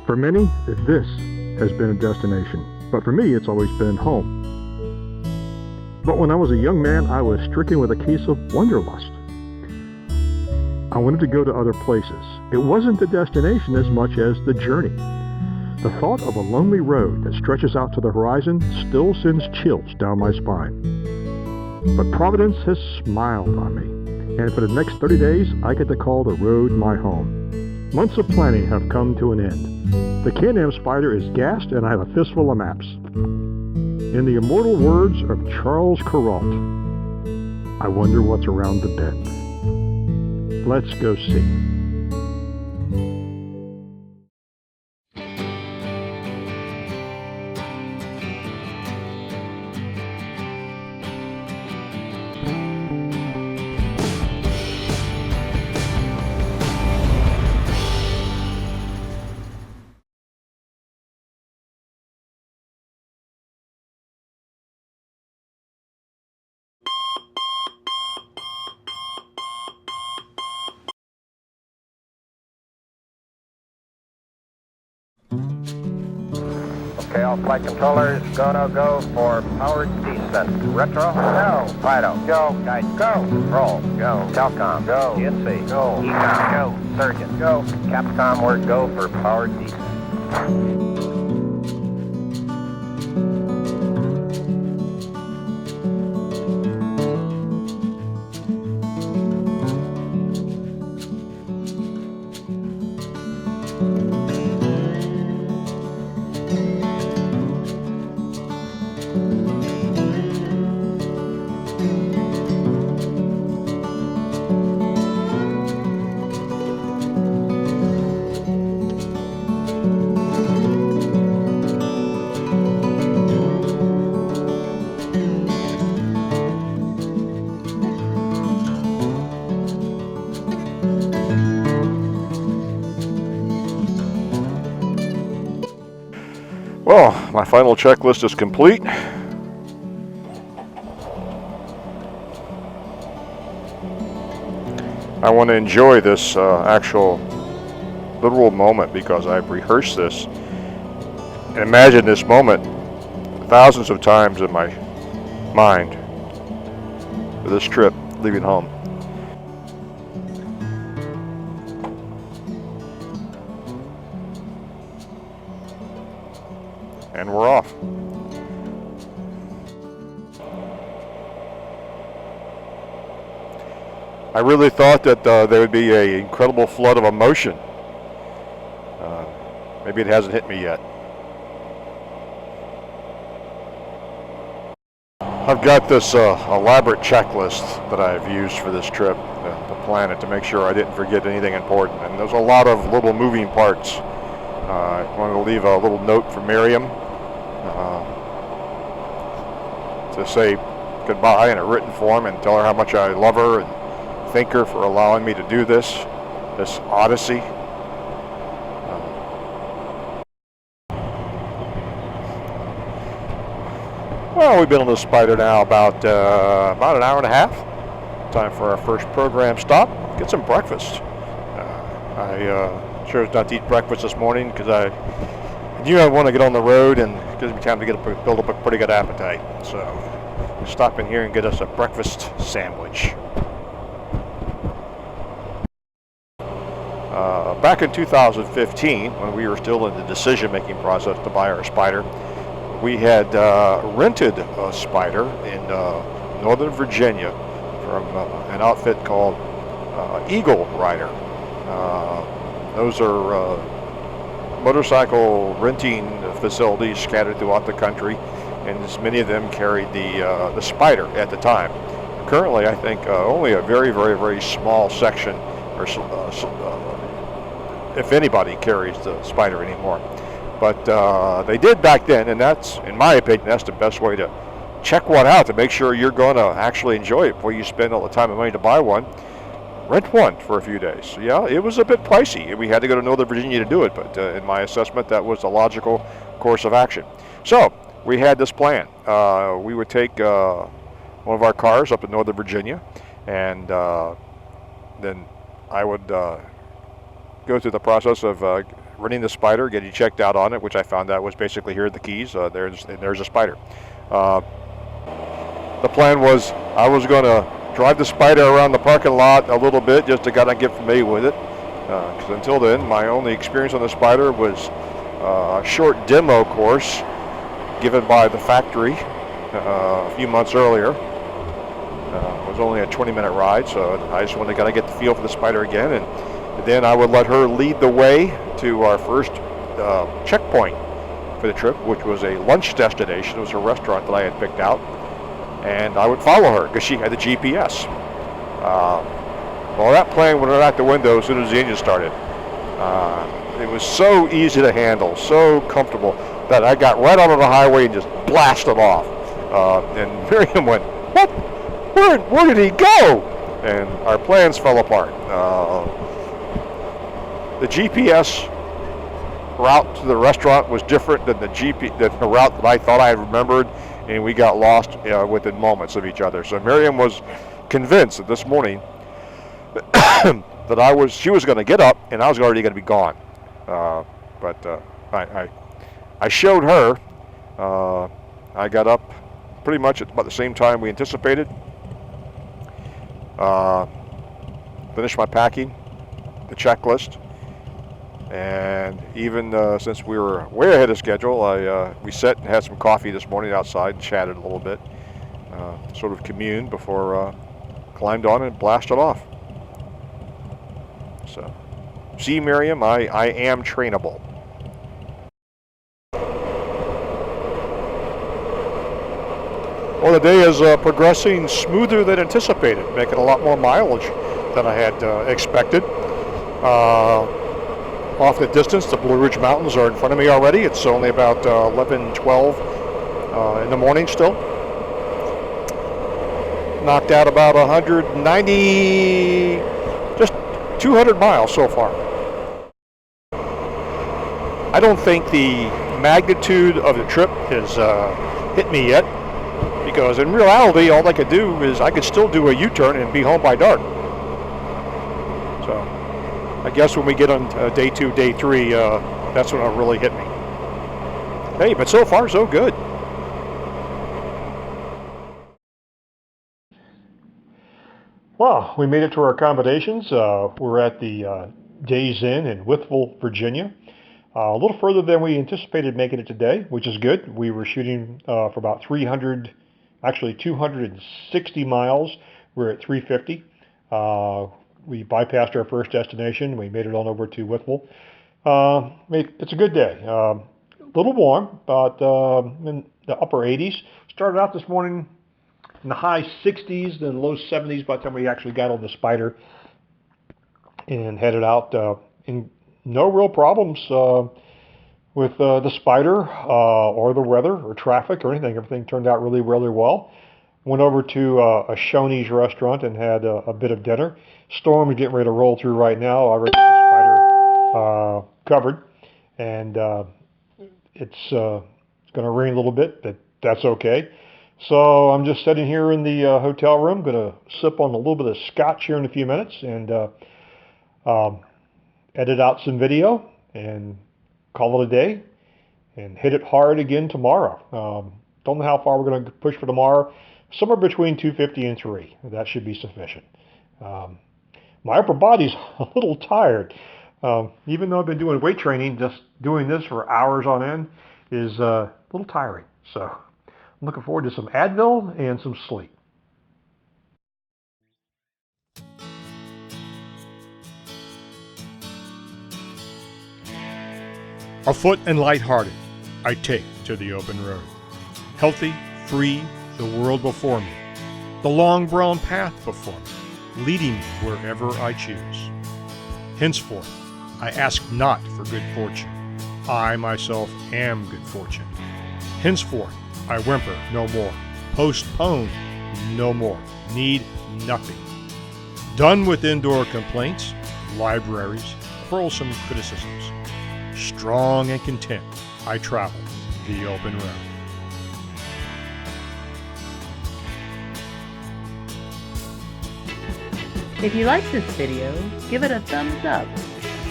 For many, this has been a destination, but for me, it's always been home. But when I was a young man, I was stricken with a case of wanderlust. I wanted to go to other places. It wasn't the destination as much as the journey. The thought of a lonely road that stretches out to the horizon still sends chills down my spine. But Providence has smiled on me, and for the next 30 days, I get to call the road my home. Months of planning have come to an end. The Can Am Spyder is gassed, and I have a fistful of maps. In the immortal words of Charles Kuralt, I wonder what's around the bend. Let's go see. Okay, all flight controllers, go for powered descent. Retro, go. Fido, go. Guide, go. Roll, go. Telcom, go. GNC, go. Ecom, go. Surgeon, go. Capcom, word go for powered descent. Well, my final checklist is complete. I want to enjoy this actual literal moment because I've rehearsed this and imagined this moment thousands of times in my mind for this trip leaving home. And we're off. I really thought that there would be an incredible flood of emotion. Maybe it hasn't hit me yet. I've got this elaborate checklist that I've used for this trip to plan it to make sure I didn't forget anything important. And there's a lot of little moving parts. I wanted to leave a little note for Miriam to say goodbye in a written form and tell her how much I love her and thank her for allowing me to do this odyssey. Well, we've been on this Spyder now about an hour and a half. Time for our first program stop. Get some breakfast. I sure as not to eat breakfast this morning because I knew I want to get on the road and it gives me time to build up a pretty good appetite. So we'll stop in here and get us a breakfast sandwich. Back in 2015, when we were still in the decision-making process to buy our Spyder, we had rented a Spyder in Northern Virginia from an outfit called Eagle Rider. Those are motorcycle renting facilities scattered throughout the country, and as many of them carried the Spyder at the time. Currently, I think only a very, very, very small section, or if anybody carries the Spyder anymore. But they did back then, and that's, in my opinion, that's the best way to check one out to make sure you're going to actually enjoy it before you spend all the time and money to buy one. Rent one for a few days. Yeah, it was a bit pricey. We had to go to Northern Virginia to do it, but in my assessment, that was the logical course of action. So we had this plan. We would take one of our cars up to Northern Virginia, and then I would go through the process of running the Spyder, getting checked out on it, which I found out was basically, here are the keys, there's a Spyder. The plan was I was going to drive the Spyder around the parking lot a little bit just to kind of get familiar with it. Because until then, my only experience on the Spyder was a short demo course given by the factory a few months earlier. It was only a 20-minute ride, so I just wanted to kind of get the feel for the Spyder again, and then I would let her lead the way to our first checkpoint for the trip, which was a lunch destination. It was a restaurant that I had picked out, and I would follow her because she had the GPS. Well, that plane went out the window as soon as the engine started. It was so easy to handle, so comfortable, that I got right onto the highway and just blasted off. And Miriam went, "What? Where did he go?" And our plans fell apart. The GPS route to the restaurant was different than the route that I thought I had remembered, and we got lost within moments of each other. So Miriam was convinced that this morning that she was going to get up and I was already going to be gone. But I showed her. I got up pretty much at about the same time we anticipated. Finished my packing, the checklist, and even since we were way ahead of schedule, we sat and had some coffee this morning outside and chatted a little bit, sort of communed before climbed on and blasted off. So, see, Miriam, I am trainable. Well, the day is progressing smoother than anticipated, making a lot more mileage than I had expected. Off the distance, the Blue Ridge Mountains are in front of me already. It's only about 11:12 in the morning still. Knocked out about 190, just 200 miles so far. I don't think the magnitude of the trip has hit me yet, because in reality, all I could do is I could still do a U-turn and be home by dark. So I guess when we get on day 2, day 3, that's when it'll really hit me. Hey, but so far so good. Well, we made it to our accommodations. We're at the Days Inn in Wytheville, Virginia. A little further than we anticipated making it today, which is good. We were shooting for about 260 miles. We're at 350. We bypassed our first destination. We made it on over to Wytheville. It's a good day. A little warm, but in the upper 80s. Started out this morning in the high 60s, then low 70s by the time we actually got on the Spyder and headed out. In no real problems with the Spyder or the weather or traffic or anything. Everything turned out really, really well. Went over to a Shoney's restaurant and had a bit of dinner. Storm is getting ready to roll through right now. I already got the Spyder covered, and it's going to rain a little bit, but that's okay. So I'm just sitting here in the hotel room, going to sip on a little bit of scotch here in a few minutes and edit out some video and call it a day and hit it hard again tomorrow. Don't know how far we're going to push for tomorrow. Somewhere between 250 and 3. That should be sufficient. My upper body's a little tired. Even though I've been doing weight training, just doing this for hours on end is a little tiring. So I'm looking forward to some Advil and some sleep. Afoot and lighthearted, I take to the open road. Healthy, free, the world before me. The long brown path before me, leading me wherever I choose. Henceforth, I ask not for good fortune. I myself am good fortune. Henceforth, I whimper no more, postpone no more, need nothing. Done with indoor complaints, libraries, quarrelsome criticisms. Strong and content, I travel the open road. If you like this video, give it a thumbs up.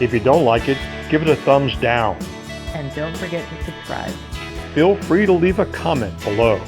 If you don't like it, give it a thumbs down. And don't forget to subscribe. Feel free to leave a comment below.